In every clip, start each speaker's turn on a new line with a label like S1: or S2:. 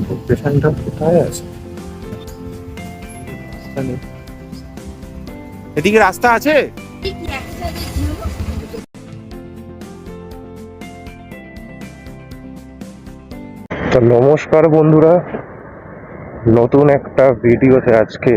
S1: লোকেশনটা কোথায় আছে? রাস্তা নেই। এদিকে রাস্তা আছে? তো নমস্কার বন্ধুরা, নতুন একটা ভিডিওতে আজকে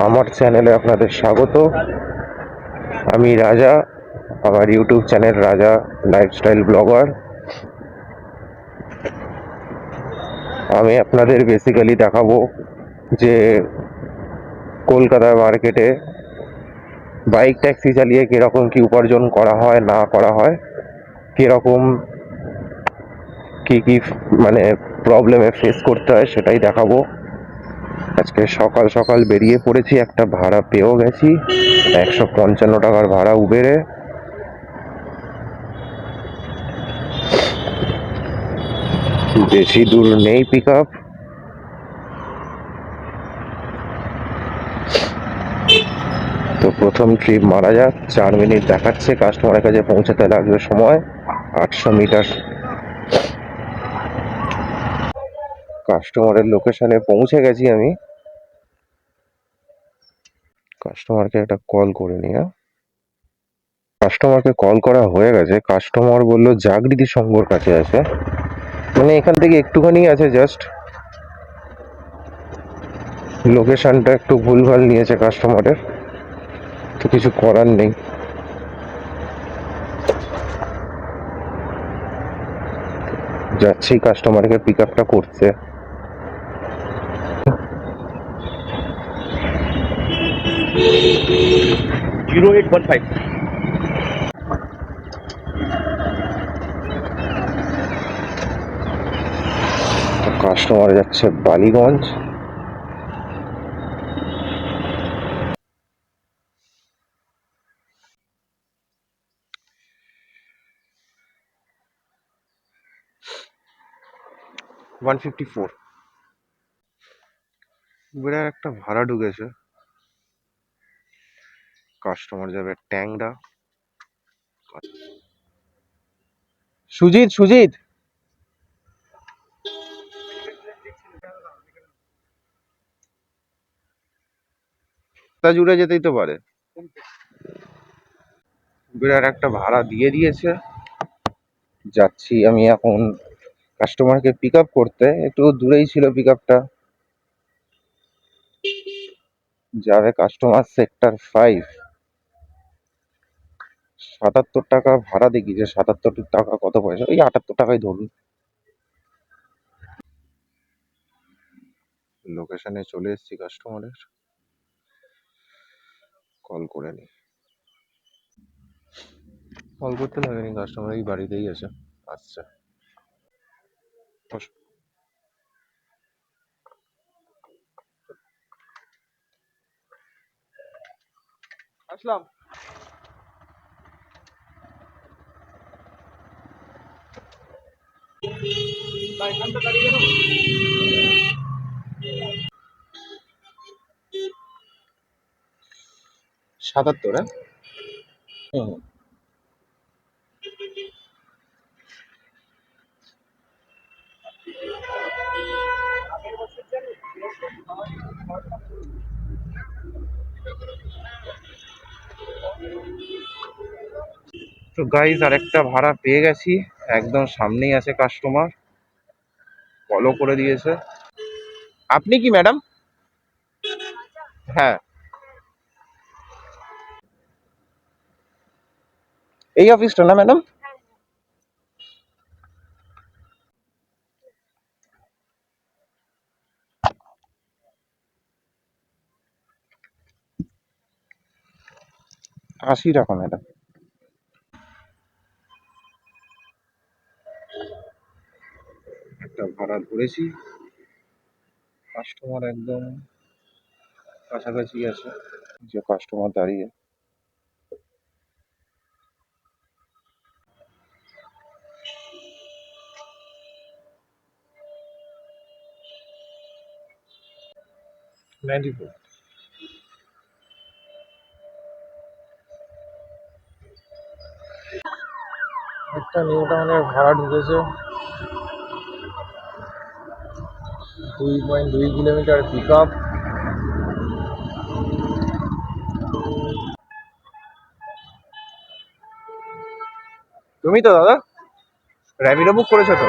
S1: আমার চ্যানেলে আপনাদের স্বাগত। আমি রাজা, আমার ইউটিউব চ্যানেল রাজা লাইফস্টাইল ব্লগার। আমি আপনাদের বেসিক্যালি দেখাবো যে কলকাতা মার্কেটে বাইক ট্যাক্সি চালিয়ে কীরকম কী উপার্জন করা হয় না করা হয়, কীরকম কী মানে প্রবলেমে ফেস করতে হয় সেটাই দেখাবো। আজকে সকাল সকাল বেরিয়ে পড়েছি, একটা ভাড়া পেয়েও গেছি, 155 টাকার ভাড়া উবেরে। বেশি দূর নেই পিক আপ। তো প্রথম ট্রিপ মারা যাক, 4 মিনিট দেখাচ্ছে, কাস্টমারের কাছে পৌঁছাতে লাগবে সময় 800 মিটার। কাস্টমারের লোকেশনে পৌঁছে গেছি আমি। কাস্টমারকে একটা কল করে নিয়ে, কাস্টমারকে কল করা হয়ে গেছে। কাস্টমার বললো জাগৃতি সংঘর কাছে আছে, মানে এখান থেকে একটুখানি আছে জাস্ট। লোকেশনটা একটু ভুলভাল নিয়েছে কাস্টমারের, তো কিছু করার নেই। যাচ্ছি কাস্টমারকে পিক আপটা করতে।
S2: 0815।
S1: কাস্টমার যাচ্ছে বালিগঞ্জ। $154 উবেরের একটা ভাড়া ঢুকেছে। কাস্টমার যাবে ট্যাংরা। সুজিত সুজিত তা জুড়ে যেতেই তো পারে। উবেরের একটা ভাড়া দিয়ে দিয়েছে, যাচ্ছি আমি এখন কাস্টমারকে পিক আপ করতে। একটু দূরেই ছিল পিক আপটা, যাবে কাস্টমার সেক্টর 5। 77 টাকা ভাড়া দেখিয়েছে। 77 টাকা কত পয়সা, ওই 78 টাকাই ধরুন। লোকেশনে চলে এসেছি কাস্টমারের, কল করে নি। কল করতে লাগেনি, কাস্টমার এই বাড়িতেই আছে, আসছে।
S2: আসলাম। এখানটা দাঁড়িয়ে গেল।
S1: 77, হ্যাঁ। হুম। তো গাইজ আরেকটা ভাড়া পেয়ে গেছি, একদম সামনেই আছে কাস্টমার, কলও করে দিয়েছে। আপনি কি ম্যাডাম? হ্যাঁ, এই অফিসটা না ম্যাডাম? ৳80 ম্যাডাম। একটা ভাড়া ধরেছি, কাস্টমার একদম কাছাকাছি আছে, যে কাস্টমার দাঁড়িয়ে। ম্যান্ডিপুর একটা নিউ টাউনের ভাড়া ঢুকেছে। 2.2 কিলোমিটার পিক আপ। তুমি তো দাদা র্যাপিডো বুক করেছো তো?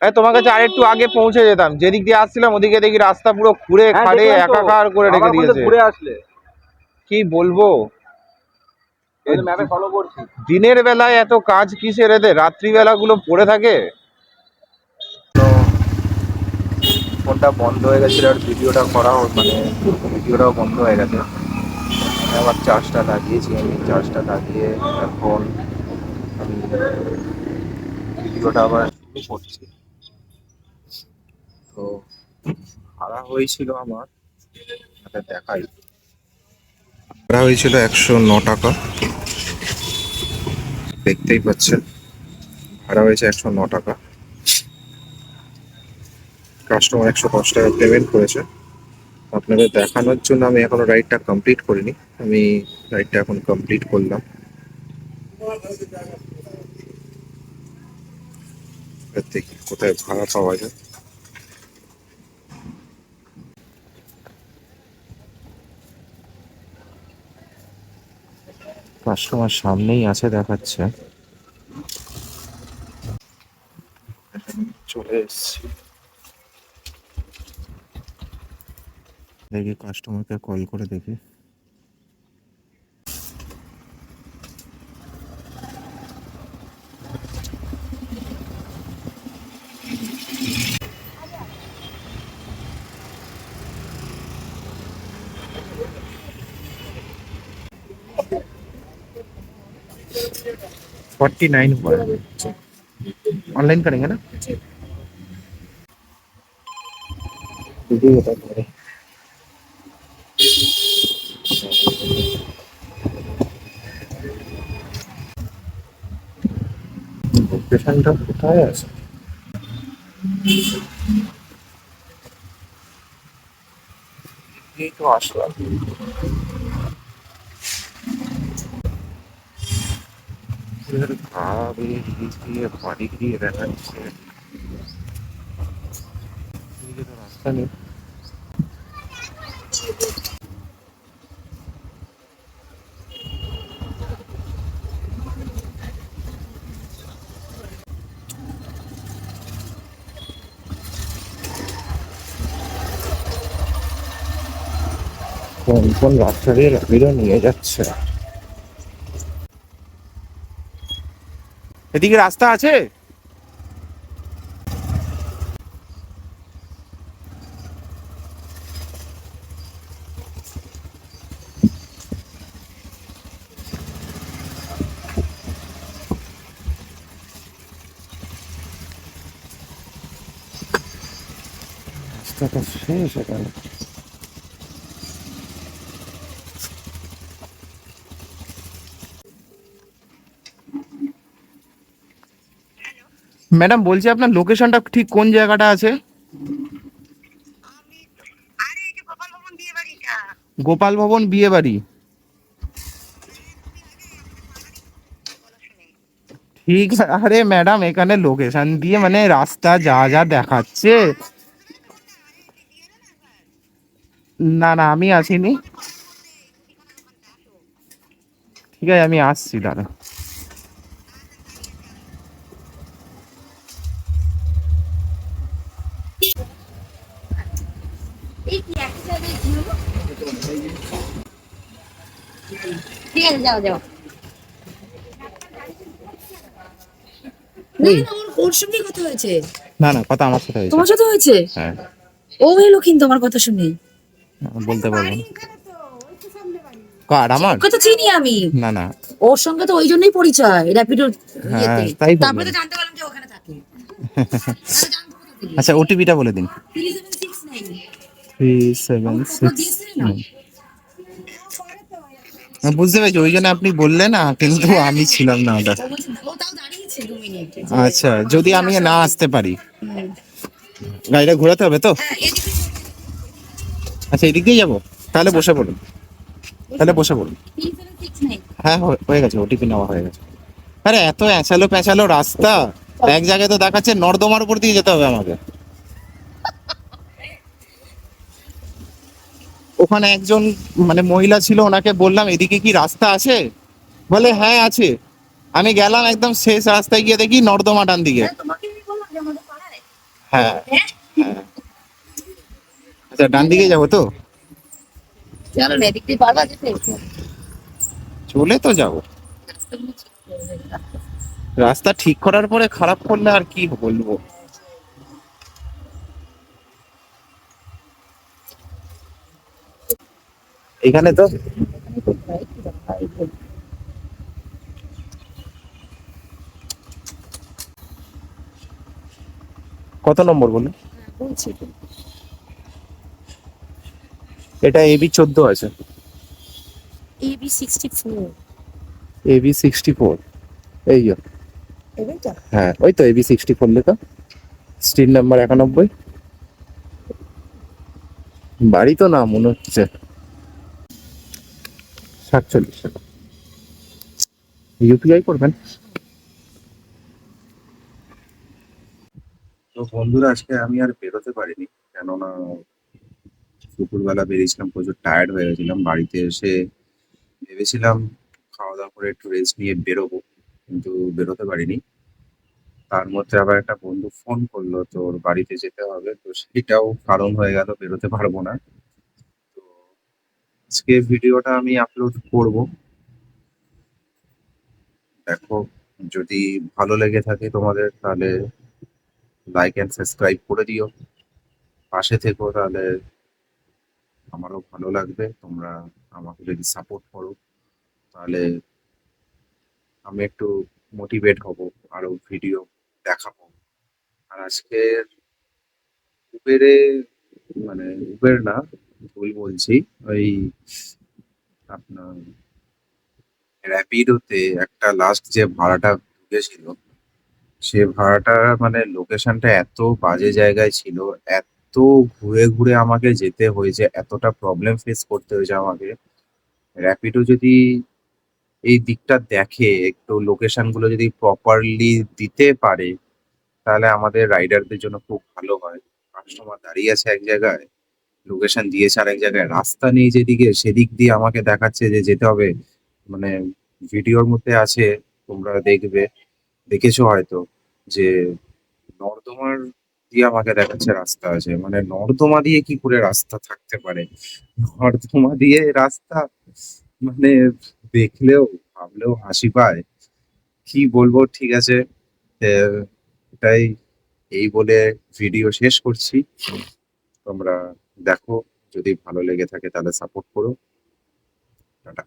S1: হ্যাঁ, তোমার কাছে আরেকটু আগে পৌঁছে যেতাম। যেদিক দিয়ে আসছিলাম ওদিকে দেখি রাস্তা পুরো খুঁড়ে খাড়ে একাকার করে রেখে দিয়েছে।
S2: ঘুরে আসলে
S1: কি বলবো,
S2: ম্যাপে ফলো করছি।
S1: দিনের বেলায় এত কাজ কিসের এদের, রাত্রিবেলা গুলো পড়ে থাকে। ফোনটা বন্ধ হয়ে গেছিল আর ভিডিওটা ভিডিওটাও বন্ধ হয়ে গেছে। আবার চার্জটা লাগিয়েছি, আমি চার্জটা লাগিয়ে এখন আমি ভিডিওটা আবার শুরু করছি। তো ভাড়া হয়েছিল আমার, দেখাই, ভাড়া হয়েছিল 109 টাকা। দেখতেই পাচ্ছেন ভাড়া হয়েছে 109 টাকা। কাস্টমার 110 টাকা পেমেন্ট করেছে। আপনাদের দেখানোর জন্য আমি এখনো রাইডটা কমপ্লিট করিনি, আমি রাইডটা এখন কমপ্লিট করলাম। দেখি কোথায় ভাড়া পাওয়া যায়। কাস্টমার সামনেই আছে দেখাচ্ছে, চলে এসেছি। দেখি কাস্টমারকে কল করে দেখি। $49 हुआ है। ऑनलाइन करेंगे ना? दीदी बता तुम्हारे লোকেশনটা কোথায় আছে? এই তো আসলাম। গাড়ি দিয়ে বাড়ি দিয়ে দেখাচ্ছে, এদিকে তো রাস্তা নেই। কোন কোন রাস্তা দিয়ে র্যাপিডো নিয়ে যাচ্ছে? এদিকে রাস্তা আছে? রাস্তাটা শেষ এখানে। ম্যাডাম বলছি আপনার লোকেশনটা ঠিক কোন জায়গাটা আছে? গোপাল ভবন বিয়ে বাড়ি। ঠিক, আরে ম্যাডাম এখানে লোকেশন দিয়ে মানে রাস্তা যা যা দেখাচ্ছে। না না আমি আসিনি, ঠিক আছে আমি আসছি দাদা।
S3: ঠিক আছে, যাও যাও। না না, ওর সঙ্গে কথা হয়েছে।
S1: না না, কথা আমার সাথে হয়েছে।
S3: তোমার সাথে হয়েছে?
S1: হ্যাঁ,
S3: ও এলো কিন্তু আমার কথা শুনে।
S1: বলতে পারবো না। কার? আমার?
S3: ওকে তো চিনি আমি।
S1: না না,
S3: ওর সঙ্গে তো ওই জন্যই পরিচয় র্যাপিডোর ইয়েতে।
S1: হ্যাঁ, তাই বললাম।
S3: তারপরে তো জানতে পারলাম যে ওখানে থাকে। তাহলে জানবো কোথা থেকে?
S1: আচ্ছা ওটিপিটা বলে দিন।
S3: 3769
S1: 3769। আমি বুঝতে পেরেছি, ওই জন্য আপনি বললেন না, কিন্তু আমি ছিলাম না ওটা।
S3: ও বলছে, ও তাও দাঁড়িয়েছে 2 মিনিট।
S1: আচ্ছা, যদি আমি না আসতে পারি গাড়িটা ঘোরাতে হবে তো?
S3: হ্যাঁ, এদিকে
S1: আচ্ছা এদিক দিয়ে যাবো, তাহলে বসে পড়ুন।
S4: তাহলে বসে পড়ুন।
S3: 3769
S4: হ্যাঁ হয়ে গেছে, ওটিপি নেওয়া হয়ে গেছে। আরে এত এঁচালো পেঁচালো রাস্তা, এক জায়গায় তো দেখাচ্ছে নর্দমার উপর দিয়ে যেতে হবে আমাকে। ওখানে একজন মানে মহিলা ছিল, ওনাকে বললাম এদিকে কি রাস্তা আছে, বলে হ্যাঁ আছে। আমি গেলাম একদম শেষ রাস্তায়, গিয়ে দেখি নর্দমা ডান দিকে।
S3: তোমাকে আমি বললাম যে আমাদের পাড়ায়
S4: হ্যাঁ
S3: হ্যাঁ
S4: হ্যাঁ, আচ্ছা ডান দিকে যাবো তো?
S3: চলো না এদিক দিয়ে পারবা যেতে
S4: চলে তো যাবো।
S3: রাস্তাগুলো ঠিক করে দেবে।
S4: রাস্তা ঠিক করার পরে খারাপ করলে আর কি বলবো। এখানে তো
S3: এখানে কোথায় কি ব্যাপার এই বল।
S4: কত নম্বর বলুন?
S3: হ্যাঁ বলছি তো
S4: এটা AB 14 আছে।
S3: AB 64
S4: AB 64, এই যে।
S3: এবারটা
S4: হ্যাঁ ওই তো AB 64 লেখা, স্ট্রিট নাম্বার 91। বাড়ি তো না মনে হচ্ছে 47। ইউপিআই করবেন?
S5: তো বন্ধুরা, আজকে আমি আর বেরোতে পারিনি, কেননা দুপুরবেলা বেরিয়েছিলাম, প্রচুর টায়ার্ড হয়ে গেছিলাম। বাড়িতে এসে ভেবেছিলাম খাওয়া দাওয়া করে একটু রেস্ট নিয়ে বেরোবো, কিন্তু বেরোতে পারিনি। তার মধ্যে আবার একটা বন্ধু ফোন করলো, তো ওর বাড়িতে যেতে হবে, তো সেটাও কারণ হয়ে গেল বেরোতে পারবো না। তো আজকে ভিডিওটা আমি আপলোড করব, দেখো যদি ভালো লেগে থাকে তোমাদের, তাহলে লাইক অ্যান্ড সাবস্ক্রাইব করে দিও, পাশে থেকো, তাহলে আমারও ভালো লাগবে। তোমরা আমাকে যদি সাপোর্ট করো, তাহলে আমি একটু মোটিভেট হব, আরো ভিডিও দেখাবো। আর আজকের উবেরে, মানে উবের না, ভুল বলছি, ওই আপনার র্যাপিডোতে একটা লাস্ট যে ভাড়াটা ঢুকেছিল, সে ভাড়াটা মানে লোকেশনটা এত বাজে জায়গায় ছিল, এত ঘুরে ঘুরে আমাকে যেতে হয়েছে, এতটা প্রবলেম ফেস করতে হয়েছে আমাকে। র্যাপিডো যদি এই দিকটা দেখে, একটু লোকেশন গুলো যদি প্রপারলি দিতে পারে, তাহলে আমাদের রাইডারদের জন্য খুব ভালো হয়। কাস্টমার দাঁড়িয়ে আছে এক জায়গায়, লোকেশন দিয়েছে আর এক জায়গায়, রাস্তা নেই যেদিকে, সেদিক দিয়ে আমাকে দেখাচ্ছে যে যেতে হবে। মানে ভিডিওর মধ্যে আছে, তোমরা দেখবে, দেখেছো হয়তো, যে নর্দমার দিয়ে আমাকে দেখাচ্ছে রাস্তা আছে। মানে নর্দমা দিয়ে কি করে রাস্তা থাকতে পারে? নর্দমা দিয়ে রাস্তা, মানে দেখলেও ভাবলেও হাসি পায়। কি বলবো, ঠিক আছে, আহ, এটাই, এই বলে ভিডিও শেষ করছি। তোমরা দেখো, যদি ভালো লেগে থাকে তাহলে সাপোর্ট করো। টাটা।